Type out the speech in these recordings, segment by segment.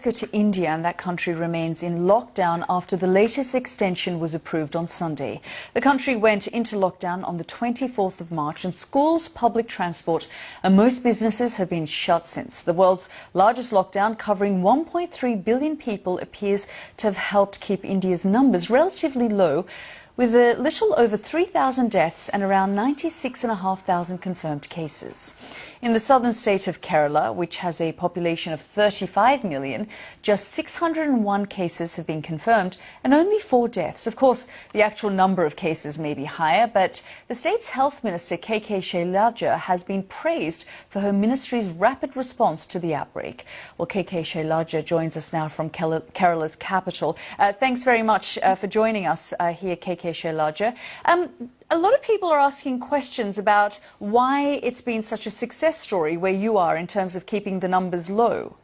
let's go to India, and that country remains in lockdown after the latest extension was approved on Sunday. The country went into lockdown on the 24th of March, and schools, public transport and most businesses have been shut since. The world's largest lockdown, covering 1.3 billion people, appears to have helped keep India's numbers relatively low, with a little over 3,000 deaths and around 96,500 confirmed cases. In the southern state of Kerala, which has a population of 35 million, just 601 cases have been confirmed and only 4 deaths. Of course, the actual number of cases may be higher, but the state's health minister, Shailaja, has been praised for her ministry's rapid response to the outbreak. Well, Shailaja joins us now from Kerala's capital. Thanks very much for joining us here, Shailaja. A lot of people are asking questions about why it's been such a success story where you are in terms of keeping the numbers low.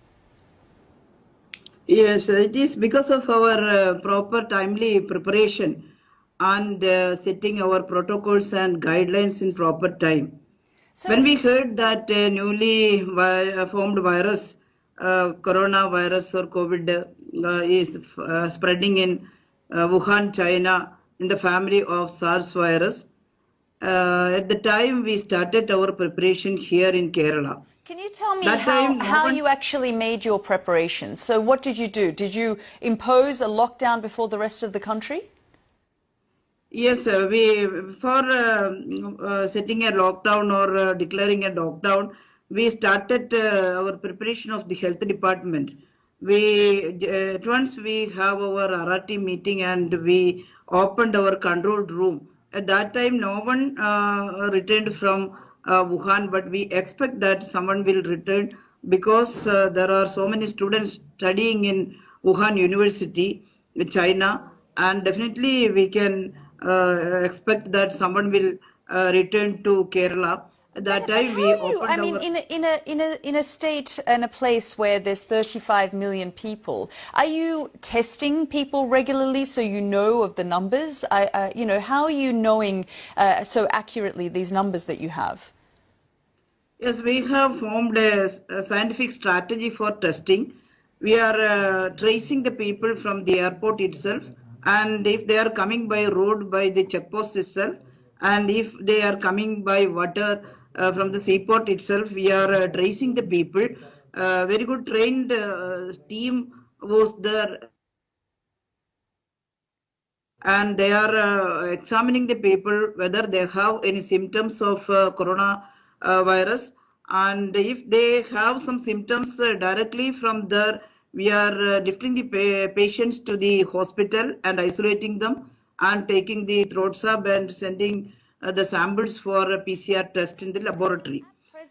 Yes, it is because of our proper timely preparation and setting our protocols and guidelines in proper time. When we heard that newly formed virus, coronavirus or COVID is spreading in Wuhan, China, in the family of SARS virus. At the time we started our preparation here in Kerala. Can you tell me how you actually made your preparations? So what did you do? Did you impose a lockdown before the rest of the country? Yes, for setting a lockdown or declaring a lockdown, we started our preparation of the health department. At once we have our RRT meeting and we opened our control room. At that time, no one returned from Wuhan, but we expect that someone will return because there are so many students studying in Wuhan University, China, and definitely we can expect that someone will return to Kerala. At that time, we opened in a state and a place where there's 35 million people, are you testing people regularly so you know of the numbers? How are you knowing so accurately these numbers that you have? Yes, we have formed a scientific strategy for testing. We are tracing the people from the airport itself, and if they are coming by road, by the checkpost itself, and if they are coming by water, from the seaport itself, we are tracing the people. Very good trained team was there, and they are examining the people whether they have any symptoms of corona virus, and if they have some symptoms directly from there, we are lifting the patients to the hospital and isolating them and taking the throat swab and sending the samples for a PCR test in the laboratory.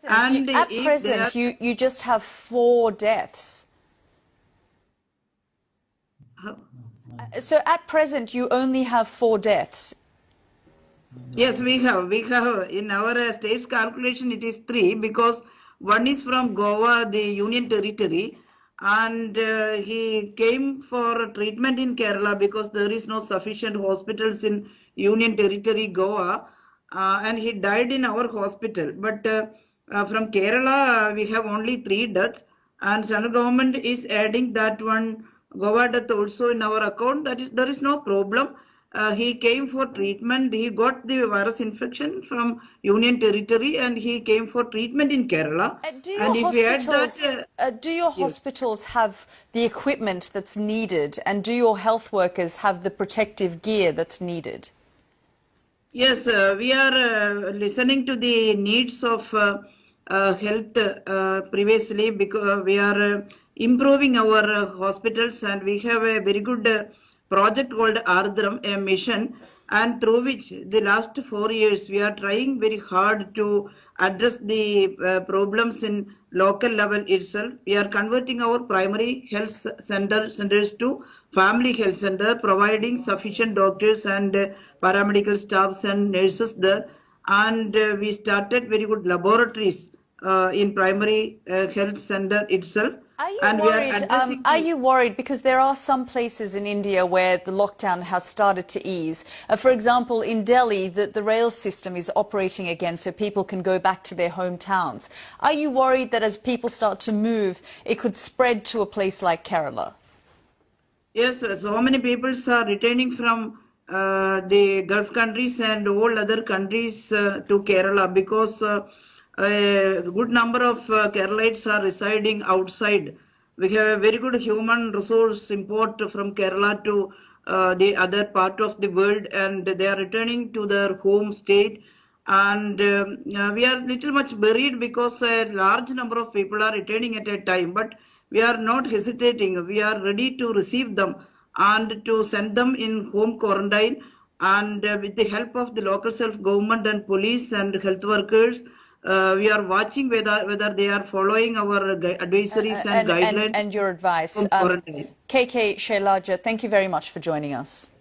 At present, you just have 4 deaths. So at present, you only have 4 deaths. Yes, we have in our state's calculation it is 3 because one is from Goa, the Union Territory, and he came for treatment in Kerala because there is no sufficient hospitals in Union Territory, Goa. And he died in our hospital. But from Kerala, we have only 3 deaths, and central government is adding that one Goa death also in our account. There is no problem. He came for treatment. He got the virus infection from Union Territory, and he came for treatment in Kerala. Do your hospitals have the equipment that's needed, and do your health workers have the protective gear that's needed? Yes, we are listening to the needs of health previously because we are improving our hospitals, and we have a very good project called Ardram, a mission, and through which the last 4 years we are trying very hard to address the problems in local level itself. We are converting our primary health centers to family health center, providing sufficient doctors and paramedical staffs and nurses there. And we started very good laboratories in primary health center itself. Are you And we are worried? addressing Are you worried because there are some places in India where the lockdown has started to ease? For example, in Delhi, the rail system is operating again, so people can go back to their hometowns. Are you worried that as people start to move, it could spread to a place like Kerala? Yes, so many people are returning from the Gulf countries and all other countries to Kerala because a good number of Keralites are residing outside. We have a very good human resource import from Kerala to the other part of the world, and they are returning to their home state. And we are little much worried because a large number of people are returning at a time, but we are not hesitating. We are ready to receive them and to send them in home quarantine. And with the help of the local self-government and police and health workers, we are watching whether they are following our advisories and guidelines And your advice. home quarantine. KK Shailaja, thank you very much for joining us.